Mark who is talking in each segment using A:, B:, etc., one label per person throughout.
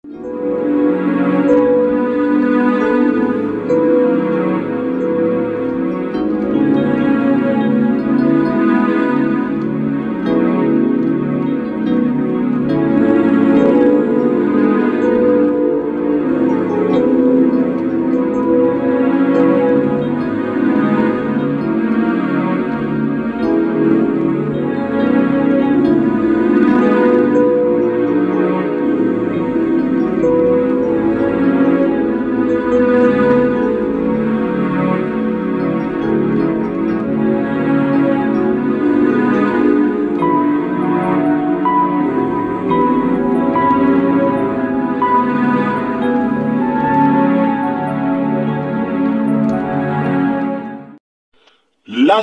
A: La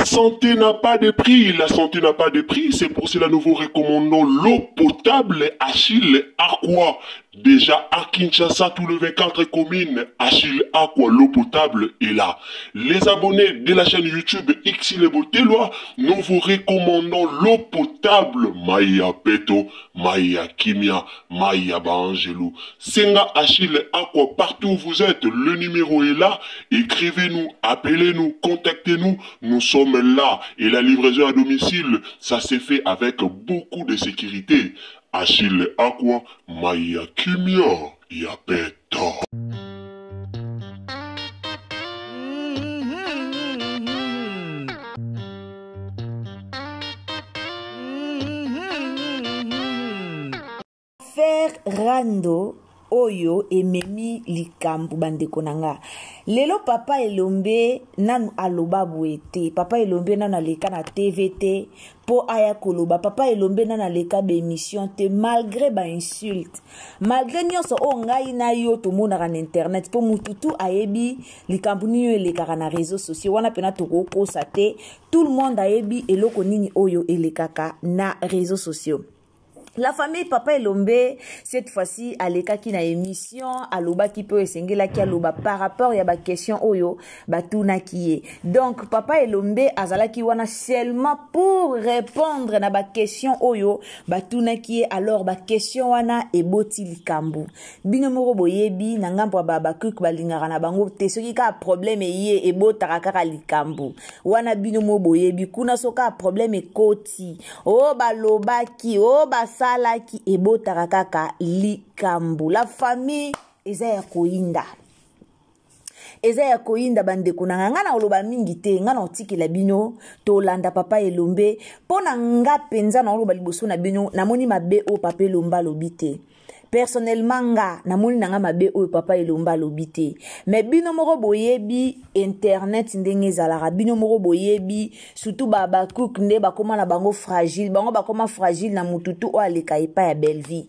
A: santé n'a pas de prix, la santé n'a pas de prix, c'est pour cela que nous vous recommandons l'eau potable Achille Aqua. Déjà à Kinshasa, tous les 24 communes, Achille Aqua, l'eau potable est là. Les abonnés de la chaîne YouTube Xile Botelwa, nous vous recommandons l'eau potable Maya Peto, Maya Kimia, Maya Bangelou. Senga Achille Aqua, partout où vous êtes, le numéro est là. Écrivez-nous, appelez-nous, contactez-nous, nous sommes là. Et la livraison à domicile, ça s'est fait avec beaucoup de sécurité. Achille Aqua, Maya Kimia, Yapeta.
B: Faire rando oyo ememi likambu bandeko nanga. Lelo papa elombe nanu aloba bwete. Papa elombe nanu aleka na TVT po aya koloba. Papa elombe nanu aleka be émission te malgré ba insulte. Malgré nyonso o ngai na yo to mona na internet po mututu ayebi likambu niyo eleka na réseaux sociaux. Wana pena to ko sate tout le monde ayebi eloko nini oyo elekaka na réseaux sociaux. La famille Papa Elombe, cette fois-ci, aleka ki na émission, aloba ki peut esengela ki aloba par rapport ya ba question oyo, batuna kiye. Donc, Papa Elombe azala ki wana seulement pour répondre na ba question oyo, batuna kiye, alors ba question wana eboti likambu. Bino moro boyebi, na ngambo ba kuk balingara na bango, te soki ka problème ye ebota kaka likambu. Wana bino moro boyebi, kuna soka problème ekoti. O baloba ki, o salaki ebotaka kaka likambu. La famille eza ya koinda. Eza ya koinda bandeko na nga na oloba mingi te nga na otikela bino to landa Papa Elombe pona nga penza na oloba liboso na bino namoni mabe o Papa Elombe lobite. Personnellement nga namoni nanga mabe o Papa Elombe lobite. Mais bino moko boyebi internet ndenge ezalaka bino moko boyebi surtout baba cook nde bakoma na bango fragile bango bakoma fragile na mututu o aleka epa ya Belleville.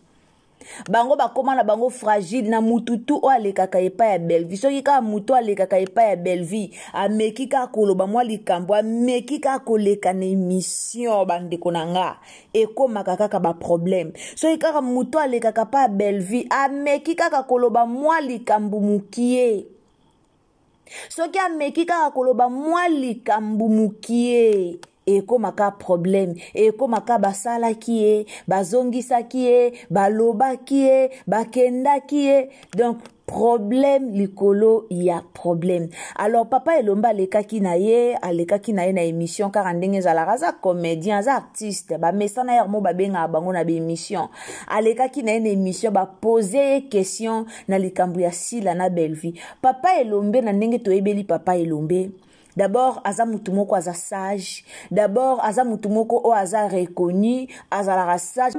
B: Bango bakoma na bango fragile na mututu o alekaka epa ya Belleville. Soki ka mutu alekaka epa ya Belleville ameki ka koloba mwa likambo ameki ka koleka na émission bandeko nanga ekomaka kaka ba problème. Soki ka mutu alekaka pa ya Belleville ameki ka koloba mwa likambo mukie. Soki ameki ka koloba mwa likambo mukie ekomaka problème ekomaka basala kie bazongisa kie baloba kie bakenda kie. Donc problème likolo ya problème. Alors Papa Elombe alekaki na ye na émission car ndenge zalaka za comédien za artiste ba mesana ya mo babenga bango na be émission alekaki na émission ba poser question na likambu ya sila na Belleville. Papa Elombe na ndenge to ebeli Papa Elombe d'abord aza mutumoko aza sage, d'abord aza mutumoko o aza reconnu aza sage.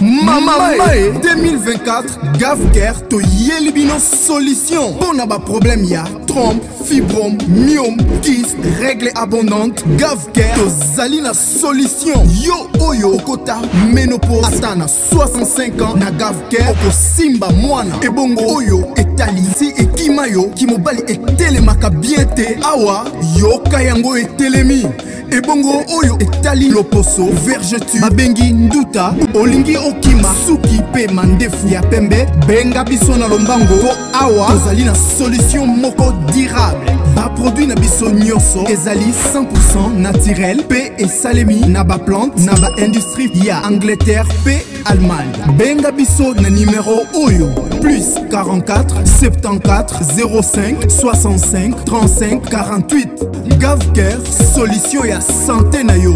C: Mama 2024 Gavker to yelibino solution pour na ba problème ya trompe, fibrome, myome, kyste, règle abondante. Gavker to zali na solution. Yo oyo kota ménopause atana 65 ans na Gavker oko simba mwana ebongo oyo etali si ekimayo kimobali etelemaka bien te awa yo kayango etelemi ebongo oyo etali loposo vergetu babengi nduta olingi okima suki pe mandefu ya pembe benga biso na lombango po awa tozali na solution moko durable. Ba produit na biso nyonso ezali 100% naturel pe esalemi na ba plante na ba industrie ya Angleterre pe Allemagne. Benga biso na numéro oyo plus 44 74 05 65 35 48. Gavker, solution ya santé na yo.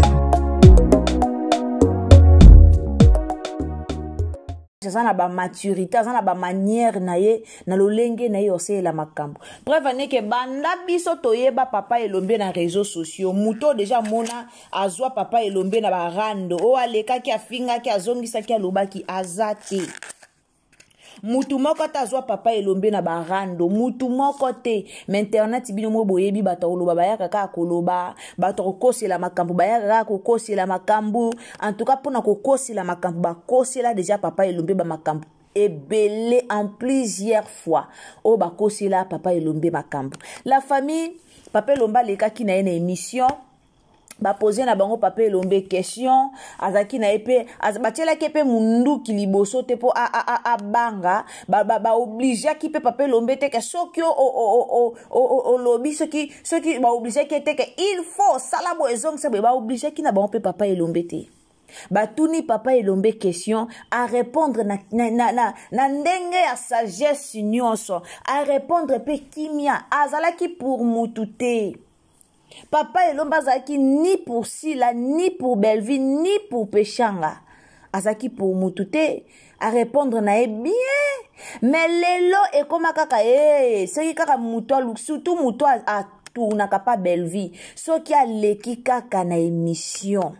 B: Ça na ba maturité, ça na ba manière na ye na lolenge na ye ose la makambo. Bref, ne ke banda biso toyeba papa elombe na réseaux sociaux. Muto déjà mona azwa papa elombe na ba rando. O aleka ki afinga ki azongisa ki aloba ki azate. Mutu moko tazwa papa elombe na barando, mutu moko te. Internet bino mo boyebi bato oloba bayaka ka koloba, bato kokosi la makambu bayaka ka kokosi la makambu. En tout cas pona kokosi la makambu ba kosi la déjà papa elombe ba makambu ebele en plusieurs fois. O ba kosi la papa elombe makambu. La famille papa elomba leka ki na une émission. Ba poser na bango papa elombe question azaki na epe azbatela kepe mundu kiliboso te po a banga ba oblige ki pe papa elombe te ke soki o lobby soki ba oblige ki te ke il faut sala bo ezong se ba oblige ki na bango pe papa elombe te. Batuni papa elombe question à répondre na ndenge ya sagesse nyonso à répondre pe kimia azalaki pour mutute. Papa elomba azaki ni pour Sila, ni pour Belleville, ni pour Pechanga. Azaki pour mutute à répondre na bien. Mais lelo e koma kaka c'est kaka muto surtout muto a tourna kapa Belleville. So ki a leki kaka na émission.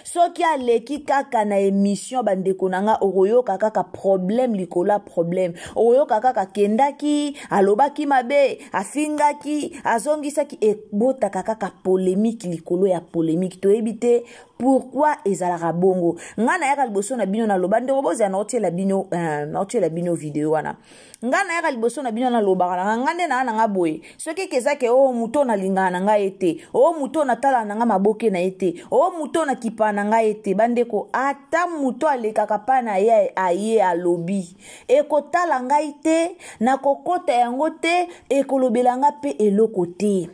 B: So ki a leki kaka na émission bandeko nanga oroyo kaka problème likola problème oroyo kaka kendaki alobaki mabe afingaki azongisaki e bota kaka polémique likolo ya polémique to ebite pourquoi ezalaka bongo ngana yaka liboso na bino na loba ndeko boza na otiela bino video wana ngana yaka liboso na bino na loba na ngande na nga boye soki kezake o muto na lingana nga ete o muto na tala na nga maboke na ete o muto na kipa na nga ete bandeko ata muto alekaka pa na ye aye alobi ekotala nga ite na kokota yango te ekolobela nga pe eloko te.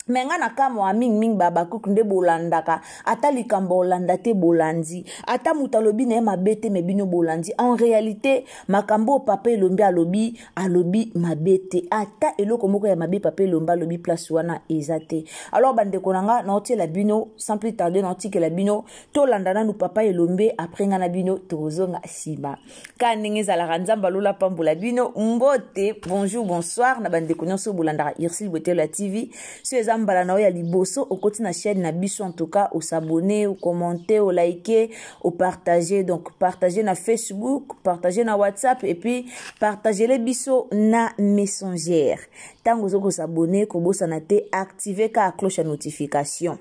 B: Menga na kama wa ming babakuk nde bolandaka ata likambo olanda te bolandi ata mutalobi na mabete mebino bolandi en réalité makambo papa elombe alobi mabete ata eloko moko ya mabe papa elombe alobi place wana ezate. Alors bande konanga na otie la bino sans plus tarder na otie que la bino to landana nu papa elombe après nga na bino tozonga sima kaningi za la nzamba lola pambola bino mbote bonjour bonsoir na bande konyoso bolandaka Irsil Bote la TV sur mbala na ya liboso au côté na chaîne na biso en tout cas au s'abonner au commenter au liker au partager donc partager na Facebook partager na WhatsApp et puis partager les biso na Messenger tango zoko s'abonner ko bosa na te activer ka cloche à notification.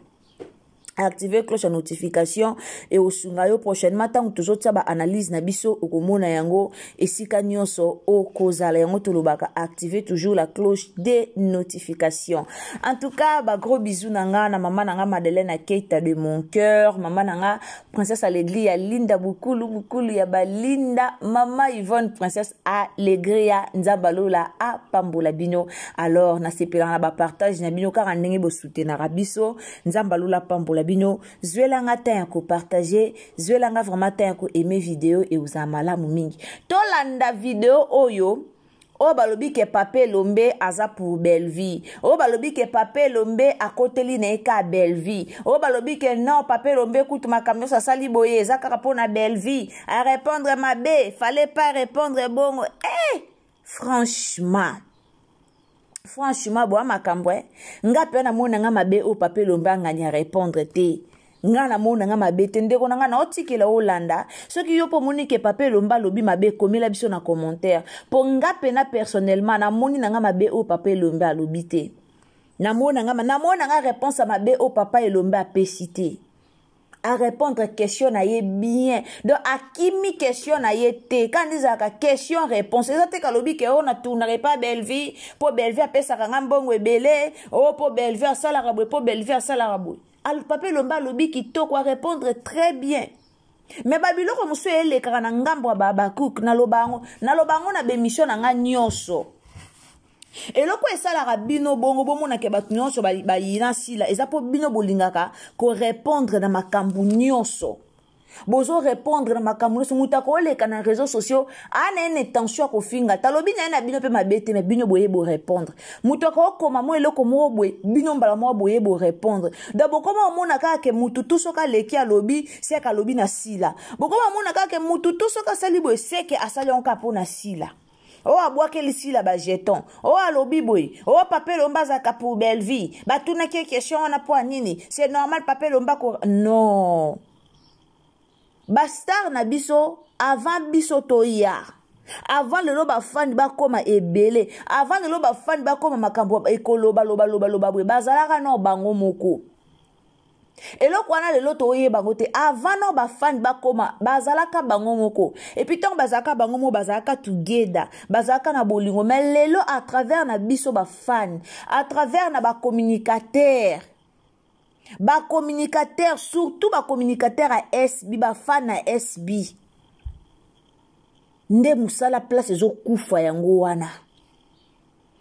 B: Activer cloche à notification et au sungayo prochainement tant toujours tia ba analyse na biso okomona yango esika nyonso o kozala yango tolobaka activer toujours la cloche de notification. En tout cas ba gros bisous nanga na mama nanga Madeleine à Keita de mon cœur, mama nanga princesse Allegria Linda bukulu ya balinda, mama Yvonne princesse Allegria nzabalola a pambola bino. Alors na sepela na ba partage na bino car ndenge bo soutenir biso nzabalola pambola bino zwelanga ta ko partager zwelanga vraiment ta ko aimer vidéo et uzamala mumingi to landa vidéo oyo o balobi ke papa elombe aza pour Belleville o balobi ke papa elombe akoteli na eka Belleville o balobi ke non papa elombe kutu makamyo sa sali boye eza kaka pona Belleville à répondre mabe fallait pas répondre bongo franchement boa makambwe nga pe na mona nga mabe o papa elombe nganya répondre te nga na mona nga mabe te ndeko nga na otikela olanda soki yo po moni ke papa elombe lobi mabe komela biso na commentaire po nga pe na personnellement na moni nga mabe o papa elombe lobi te na mona nga réponse à mabe o papa elombe apesité à répondre question na ye bien donc à kimi question na ye te quand ils a question réponse ezate kalobi ke on a tournerait pas Belleville pour Belleville apesa kanga mbongo ebele o pour Belleville sala rabwe pour Belleville sala rabwe al papa lomba lobi ki to quoi répondre très bien mais babiloko muso ele kana ngambo ba bakuk na lobango na bemission na nga nyonso eloko esalaka bino bongo bomonake bato nyonso bayina sila eza mpo bino bolingaka korépondre na makambo nyonso bozo répondre na makambo nyonso moto akoleka na réseaux sociaux ana ene tension akofinga talobi na ye na bino mpe mabe te me bino boye borépondre moto akokoma mo eloko moko boye bino mbala moko boye borépondre da bokoma omona kaka ke mutu tu soki aleki alobi seke alobi na sila bokoma omona kaka ke mutu tu soki asali boye seke asali yango kaka mpo na sila o abwakeli sila bajeton o alobi boye o Papa Lomba azalaka pour belle vie batunaki question wana mpo anini c'est normal Papa Lomba non bastar na biso avant biso toya avant lelo bafandi bakoma ebele avant lelo bafandi bakoma makambo ekoloba loba boye bazalaka no bango moko eloko wana lelo toyeba bango te avant no bafandi bakoma bazalaka bango moko et puis tant bazalaka bango moko bazalaka together bazalaka na bolingo mais lelo à travers na biso bafandi à travers na bacommunicateur communicateur surtout communicateur à SB fan à SB nde musala place ezokufa yango wana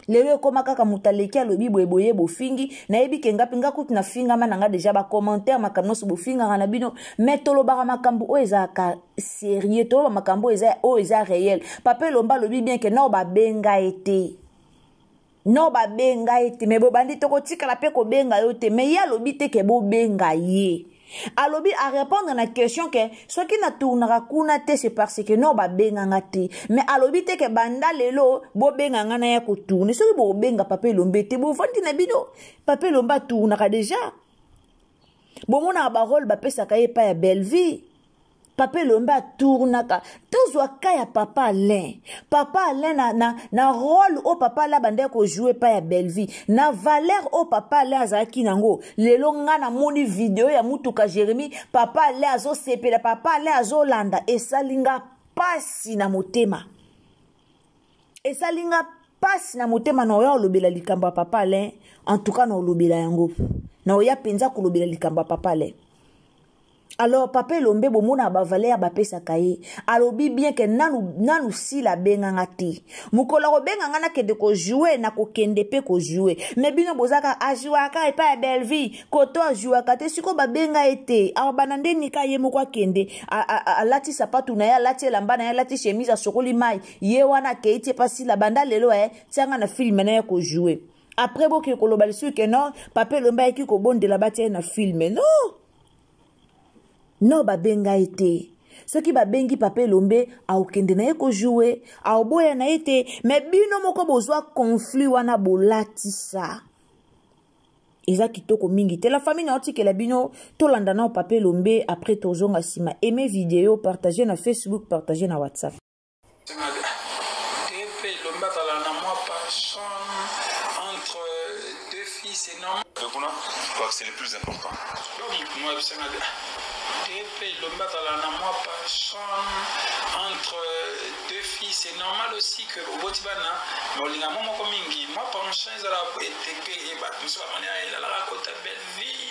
B: lelo ekoma kaka mutaleki alobi boye bofingi nayebi ke ngapi ngakuti na finga mananga deja ba commentaire makambo nyonso bofinga na bino mais tolobaka makambo oyo ezalaka sérieux toloba makambo oyo eza réel Papa Lomba alobi bien ke no babenga ete no babenga ete me bobandi tokotikala pe kobenga yo te me ye alobi te ke bobenga ye alobi a répondre na question ke soki na tournaka kuna te c'est parce que no babenganga te mais alobi te ke banda lelo bobenganga na ya kotourne soki bobenga Papa Lomba te bovandi na bino Papa Lomba tournaka déjà bomonaka barole bapesaka ye pa ya belle vie Papa Lomba tournaka tozwa ka ya Papa Alain na rôle o Papa Alain bande ko jouer pa ya belle vie na valeur o Papa Alain azaki nango lelo nga na moni video ya mutuka Jérémie Papa Alain azo sepela Papa Alain azo landa esalinga pasi na motema na oya olobela likambo ya Papa Alain en tout cas na olobela yango na oya penza kolobela likambo ya Papa Alain. Alors Papa Lomba bomona ba valeur ba pesa kaye alobi bien que nanu si la benganga te mukola ko benganga na kende ko jouer na ko kende pe ko jouer mais bino bozaka a jouer ka e pa belle vie koto a jouer ka te siko ba benga ete a banande nika ye moko kende a lati sapatu na ya lati lamba na ya lati chemise a sokoli mai ye wana ke ite pasi la banda lelo tianga na film na ya ko jouer après boki ko lobali su ke non Papa Lomba eki ko bondela batie na film non babenga ete soki babengi Papa Lomba aokende na ye ko jouer aoboya na ete mais bino moko bozwa conflit wana bolatisa eza kitoko mingi te la famille na otikela bino tolanda na Papa Lomba après tozonga sima aimer vidéo partager na Facebook partager na WhatsApp
D: entre deux filles c'est normal c'est le plus important entre deux filles, c'est normal aussi que au Botibana, moi penchant belle vie,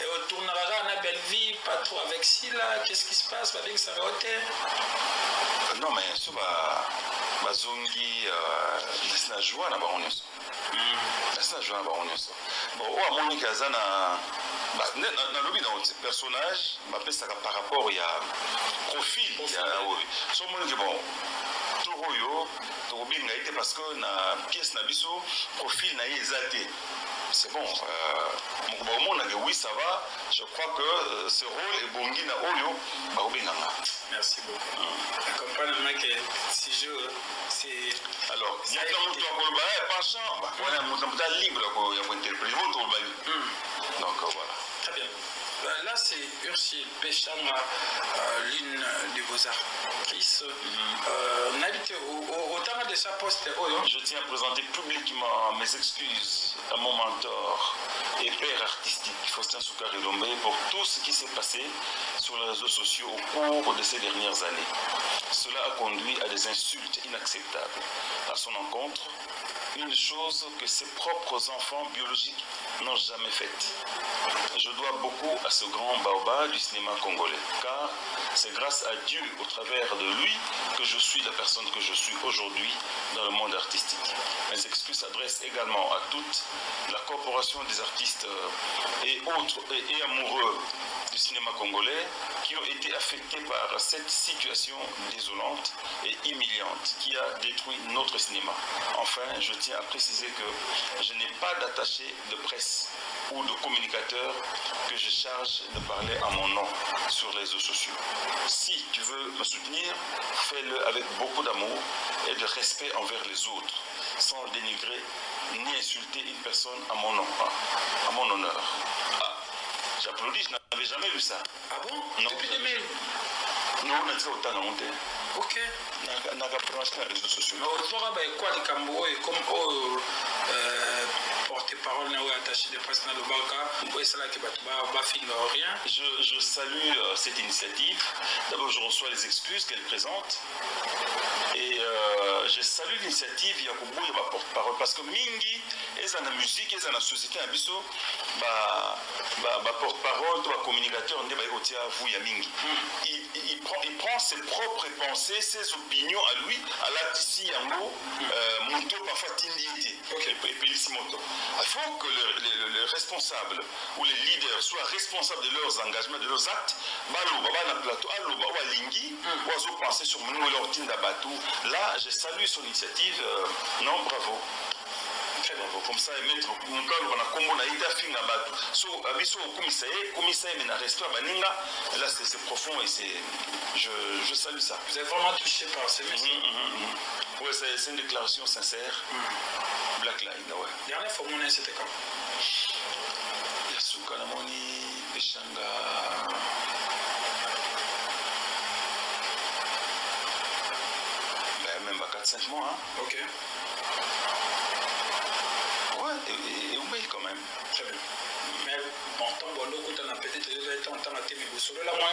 D: et on tournera la belle vie, pas trop avec Sila, qu'est-ce qui se passe avec ça? Non, mais ça va, Bazongi, c'est la joie là-bas, on est. C'est la joie là-bas, on est. Bon, au Monique Azana. Dans le personnage, par rapport il y a profil, il y a son monde qui bon tout parce que na pièce na biso profil na exalté. C'est bon. Au monde oui ça va. Je crois que ce rôle est bongi na Oyo Barobinanga. Merci beaucoup. Accompagnement que si je c'est alors il y a un peu de penchant, on a un libre pour interpréter donc voilà. Très bien. Là, c'est Ursule Péchanga, l'une de vos actrices. Au temps de sa poste, je tiens à présenter publiquement mes excuses à mon mentor et père artistique, Faustin Soukari Lomba, pour tout ce qui s'est passé sur les réseaux sociaux au cours de ces dernières années. Cela a conduit à des insultes inacceptables à son encontre, une chose que ses propres enfants biologiques n'ont jamais faite. Je dois beaucoup à ce grand baobab du cinéma congolais, car c'est grâce à Dieu, au travers de lui, que je suis la personne personne que je suis aujourd'hui dans le monde artistique. Mes excuses s'adressent également à toute la corporation des artistes et autres et amoureux du cinéma congolais qui ont été affectés par cette situation désolante et humiliante qui a détruit notre cinéma. Enfin, je tiens à préciser que je n'ai pas d'attaché de presse ou de communicateur que je charge de parler à mon nom sur les réseaux sociaux. Si tu veux me soutenir, fais-le avec beaucoup d'amour et de respect envers les autres, sans dénigrer ni insulter une personne à mon nom, à mon honneur. Ah, j'applaudis, je n'avais jamais lu ça.
E: Ah bon?
D: Non.
E: Depuis 2000?
D: Non, on a dit autant à monter.
E: Ok.
D: On n'a pas branché les réseaux sociaux.
E: Mais aujourd'hui, quoi les Cambo et comme porte-parole ou attaché de presse dans le Balka, ou est-ce là que va finir rien?
D: Je salue cette initiative. D'abord, je reçois les excuses qu'elle présente. Et je salue l'initiative il y a beaucoup de porte-parole parce que Mingi, ils ont la musique, ils ont la société, porte-parole, communicateur, il prend ses propres pensées, ses opinions à lui, à la Tissi Yango, Monto parfois Tindiété. Il faut que les responsables ou les leaders soient responsables de leurs engagements, de leurs actes. Là, je salue son initiative. Non, bravo. Très bravo. Comme ça, mettre mon cœur dans la combo, na ida finga batu. So, abiso commissaire, mais na resto baninga. Là, c'est profond et je salue ça.
E: Vous êtes vraiment touché par ces messages.
D: Oui, c'est une déclaration sincère. Black Line, ouais.
E: Dernière fois, mon c'était quand?
D: Yasuka Namoni, Peshanga. Même à 4-5 mois. Hein.
E: Ok.
D: Ouais, et oui, quand même.
E: Très bien. Mais bon, tant bon, on a peut-être déjà été en temps à témer. Là, moi,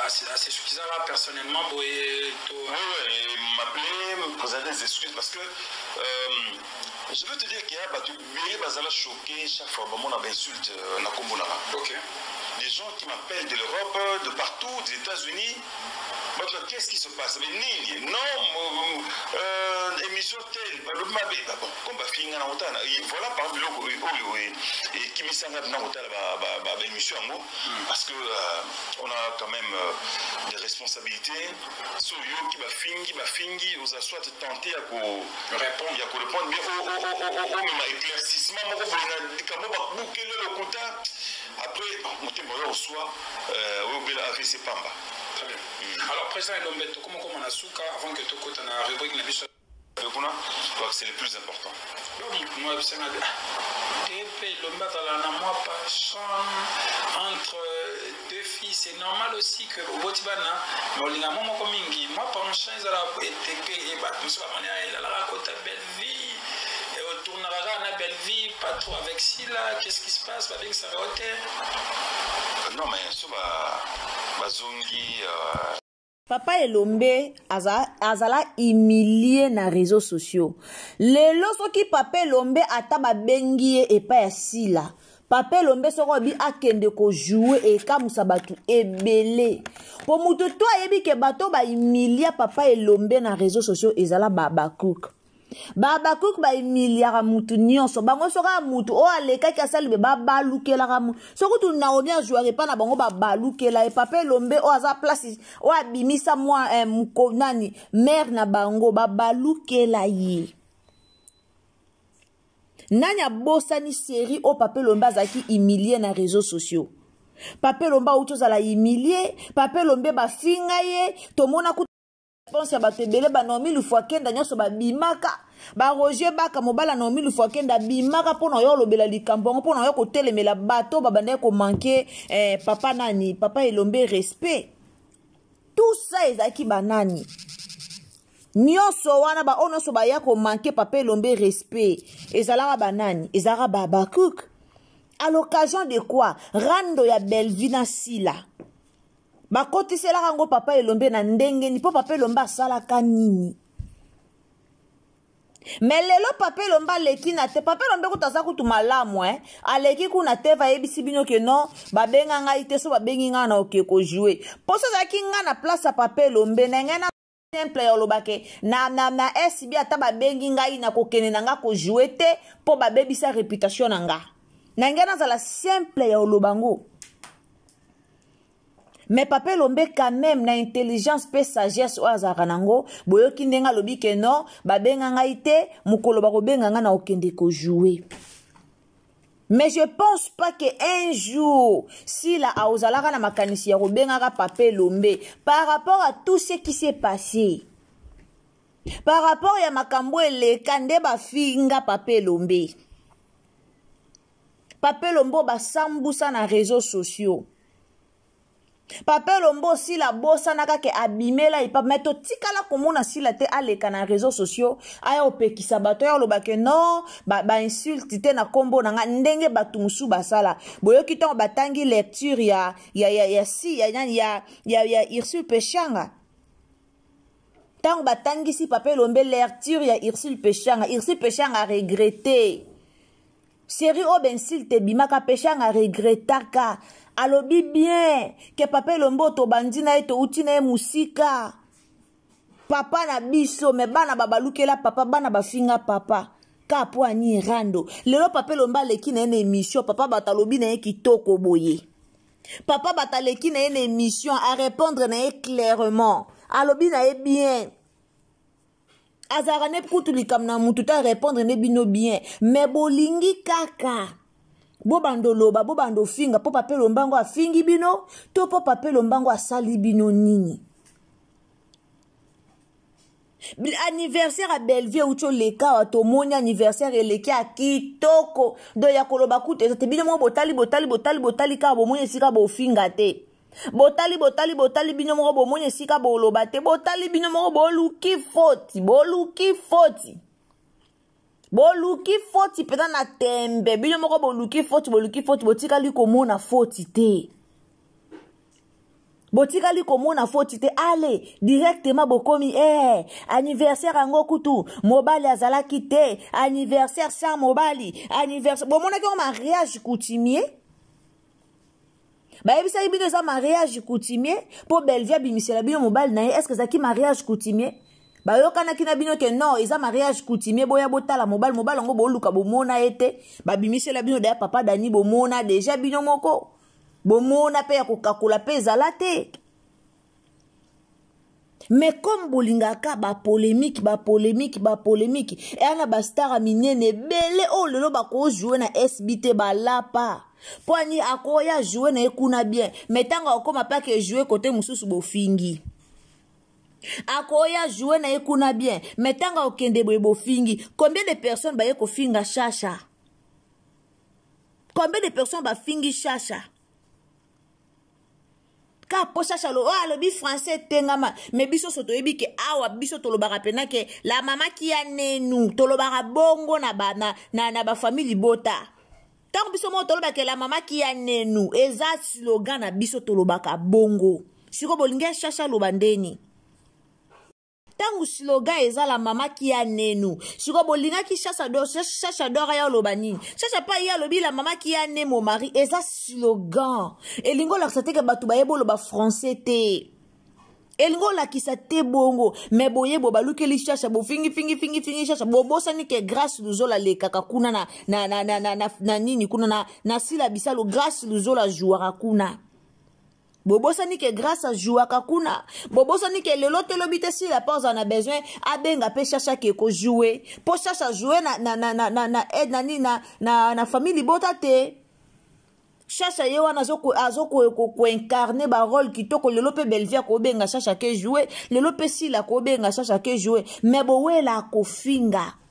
E: assez suffisant là, personnellement, pour.
D: Oui, m'appeler, me présenter des excuses parce que. Je veux te dire qu'il y a des gens choqués chaque fois que on a insulte na Kombonara.
E: Ok.
D: Des gens qui m'appellent de l'Europe, de partout, des États-Unis. Qu'est-ce qui se passe? Mais non, émission telle, voilà par exemple, qui me semble dans émission parce que on a quand même des responsabilités. Sur qui va fingi, vous a soit tenté à répondre, mais ma éclaircissement, après, on reçoit AVC Pamba.
E: Très bien. Alors, président Elombeto, comment on a souka avant que tu côté la rubrique la biche?
D: Je crois que c'est le plus important.
E: Moi, je sais pas. Et Lombeto, là, moi, pas entre deux filles, c'est normal aussi que au Botibana, moi, par un chien, ils ont été et battu sur la manière, il a raconté belle vie. Tournera à belle vie, pas trop avec Silla, qu'est-ce qui se passe avec sa hôtel?
D: Non, mais ça va zongi.
B: Papa Elombe azala humilié na réseaux sociaux. Lelo soki Papa Elombe ataba bengie et pas Silla. Papa Elombe soko bi akende ko jouer et kamusa batu ebele. Po mutu to ayebi ke bato ba humilié Papa Elombe na réseaux sociaux ezala Babacook. Babacook ba humiliara mutu nyonso bango soka mutu o aleka ki asali be babalukela ka mutu soko tu na obia jouer pa na bango babalukela e Papa Elombe o aza place o abimisa moi mukonani mère na bango babalukela ye nanya bosani série o Papa Elombe azaki humilié na réseaux sociaux. Papa Elombe utozala humilié, Papa Elombe ba finga ye tomona ku pense ya batebele ba nomi lufwa kenda nyoso ba bimaka ba Roger Baka mobala nomi lufwa kenda bimaka pona yo lobela likambo pona yo ko telemela bato ba bande ko manquer papa nani Papa Elombe respect tout ça ezaki banani nyoso wana ba ono so ba ya ko manquer Papa Elombe respect ezalaka banani ezalaka Babacook à l'occasion de quoi rando ya Belvina Silla bakotisela rango Papa Elombe na ndenge ni po Papa Elombe asalaka nini mais lelo Papa Elombe leki na te Papa Elombe kutaza kutu malamu aleki kuna te va yebisi bino ke non babenga ngai te so babengi nga na oke ko jouer poso zaki nga na place ya Papa Elombe na ngena simple ya olobake na SB ata babengi ngai na kokene na nga ko jouer te po babebisa réputation na nga na ngai nazala simple ya olobango. Mais papa Elombe quand même na intelligence pe sagesse o azaka nango boyoki ndenga lobi ke non babenga ngai te mukolo bakobenga nga na okende ko jouer. Mais je pense pas que un jour, si la aozalaka na makanisi ya robengaka papa Elombe, par rapport à tout ce qui s'est passé, par rapport à makambo eleka nde bafinga papa Elombe, papa Elombe basambusa na réseaux sociaux. Papa Elombe si la bossa naka ke abimela ipa meto tikala komona si la te aleka na réseaux sociaux aya opekisa bato ya lobake non ba insulte te na kombo na nga ndenge batu musu basala boyoki tango batangi lecture ya Ursule Peshanga tango batangi si papa Elombe lecture ya Ursule Peshanga a regretté série o ben insulte bimaka Peshanga regrettaka alobi bien que papa Elombe to bandina eto utina e musika papa na biso me bana babalukela papa bana bafinga papa ka po ani rando lelo papa Elombe aleki na ene émission papa batalobi na kitoko boye papa bataleki na ene émission à répondre na clairement alobi na e bien azara ne kutu likam na mututa répondre ne bino bien mais bolingi kaka bobando loba bobando finga po papa Elombe a fingi bino to po papa Elombe a sali bino nini anniversaire à Belleville ucho leka wato moni anniversaire eleki a kitoko do ya koloba kute te bino mo botali ka bo moni sika bo finga te botali bino mo bo moni sika bo loba te botali bino mo bo luki foti boluki foti peta na tembe bino moko boluki foti botikali komona foti te ale directement bokomi anniversaire ango kutu mobali azalaki te anniversaire sans mobali anniversaire bomonaki o mariage coutumier bayebisa bino eza mariage coutumier po Belleville bimisela bino mobali na ye est-ce que zaki mariage coutumier bayokanaki na bino ke non eza mariage coutumier boya botala mobali ngo boluka bomona ete babimisela bino da papa Dani bomona déjà bino moko bomona pe ya kokakula pe ezala te mais comme bolingaka ba polémique et ana ba star minene bele o lelo ba ko jouer na SBT balapa poani akoya jouer na ekuna bien mais tanga okoma pa ke jouer côté mususu bofingi akoya jouer na ekuna bien metanga okende bo fingi combien de personnes ba yeko finga chacha combien de personnes ba fingi chacha ka po chacha lo bi français tengama mais biso soto yebi ke awa biso tolobaka pena ke la mama ki anenu tolobaka bongo na ba famille bota tant biso mo tolobaka ke la mama ki anenu eza slogan na biso tolobaka bongo siko bolinga chacha lo bandeni tangu slogan eza la mama ki ya nenu siko bolinga ki chacha dora ya lobani chacha pa ya lobi la mama ki ya ne mon mari eza slogan elingo la sateke batu bayebo loba français te elingo la kisate bongo mais boye bo balukeli chacha bo fingi chacha bo bosani ke grâce luzola le kaka kuna na nini kuna na sila bisalo grâce luzola jouera kuna bobosani ke grâce à jouaka kuna bobosani ke lelo telobite si la pause en a besoin abenga pe chacha ke ko jouer po chacha jouer na famille bota te chacha ye wana azoko ko incarner ba rôle kitoko lelo pe Belleville ko benga chacha ke jouer lelo pe si la ko benga chacha ke jouer mais bowela ko finga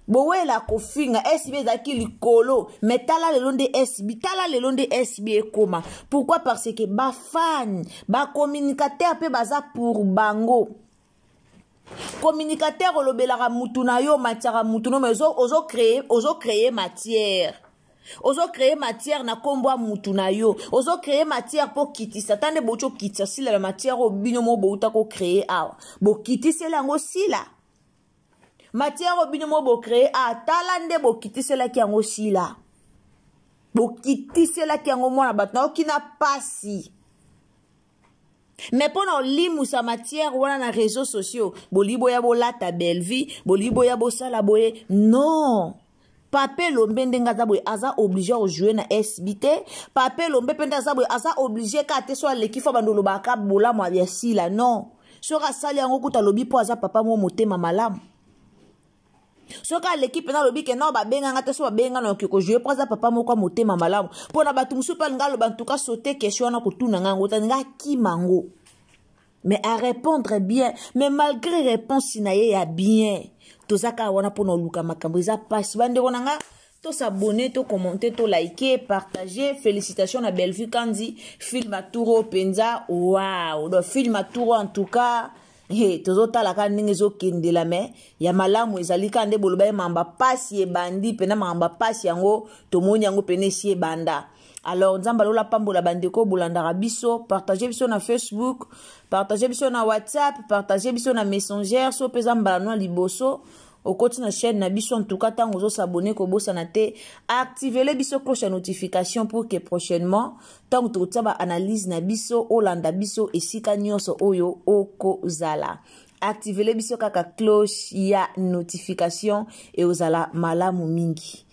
B: bowela kofinga SB zaki likolo mais tala le long de SB ekoma pourquoi parce que ba fan ba communicateur pe baza pour bango communicateur olobelaka mutu na yo matière mutu no mais ozo créer matière na kombo mutu na yo ozo créer matière pour kitisa tande bocho kitisa sila la matière obino mo bouta ko créer awa bo kitisa lango sila matière obino mo bo créer a talande bo kitisela ki yango sila bo kitisela ki yango mwana batna okina pasi Mais pendant limousa matière ou na réseaux sociaux, bolibo ya bolata belle vie, bolibo ya bosala boye, non. Papé lombe ndenga zaboye aza obligé à jouer na SBT. Papé lombe penda zaboye aza obligé kate soit l'équipe bandolo baka bola mo ya sila non. Sora sali yango kuta lobi po aza papa mo motema malamu. Soka l'équipe na lobi ke non ba benga ngata so ba benga na ko jouer po aza papa mo kwa motema malamu. Po na batu musupa ngalo bantuka sauter question na kutuna ngango tanga kimango. Mais à répondre bien, mais malgré réponse sinaye ya bien. Tozaka wana pono luka makambo eza passe bande konanga to s'abonner to commenter to liker partager félicitations na Bellevue Kandi film aturo penza waouh do film aturo en tout cas tozota la ka ndenge zo kendela me ya malamu ezali kande boloba mamba passe e bandi pena mamba passe yango to moni yango pene si e banda. Alors nzamba lola pambola bandeko bolandaka biso partager biso na Facebook partager biso na WhatsApp partager biso na Messenger so peza mbala no liboso okoti na chaîne na biso en tout cas tango zo s'abonner ko bosa na te activer les biso cloche de notification pour que prochainement tango to tsaba analyse na biso olanda biso esika nyonso oyo okozala activer les biso kaka cloche ya notification et ozala malamu mingi.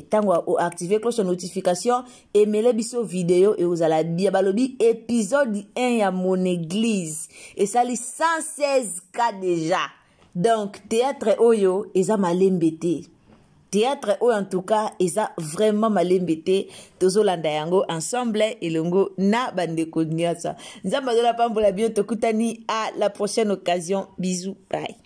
B: Tango activer cloche de notification et mêler biso vidéo et vous allez bien balobi épisode 1 ya mon église et ça li 116 cas déjà. Donc théâtre oyo eza malembete. Théâtre oyo en tout cas eza vraiment malembete tozolanda yango ensemble elongo na bandeko nyasa. Nzamba dola pambola bien tokutani à la prochaine occasion. Bisous, bye.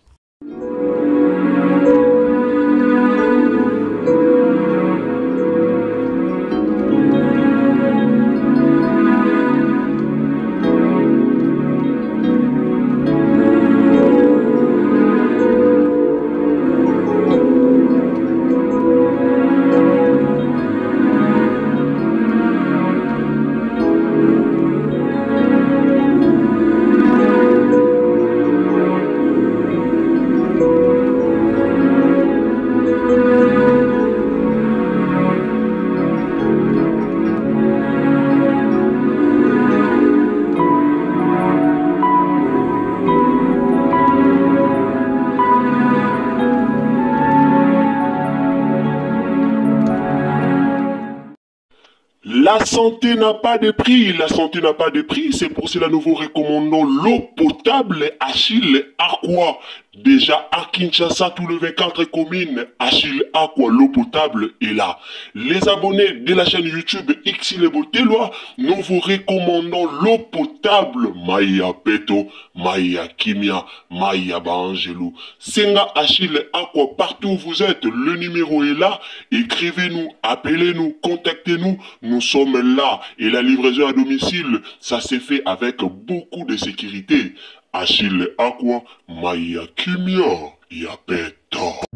A: La santé n'a pas de prix, la santé n'a pas de prix, c'est pour cela que nous vous recommandons l'eau potable Achille Aqua. Déjà à Kinshasa, tout le 24 communes, Achille Aqua, l'eau potable est là. Les abonnés de la chaîne YouTube Xile Boteloa, nous vous recommandons l'eau potable Maya Peto, Maya Kimia, Maya Bangelou. Senga Achille Aqua, partout où vous êtes, le numéro est là. Écrivez-nous, appelez-nous, contactez-nous, nous sommes là. Et la livraison à domicile, ça s'est fait avec beaucoup de sécurité. Achille Aqua, Maya Kimia, Yapeto.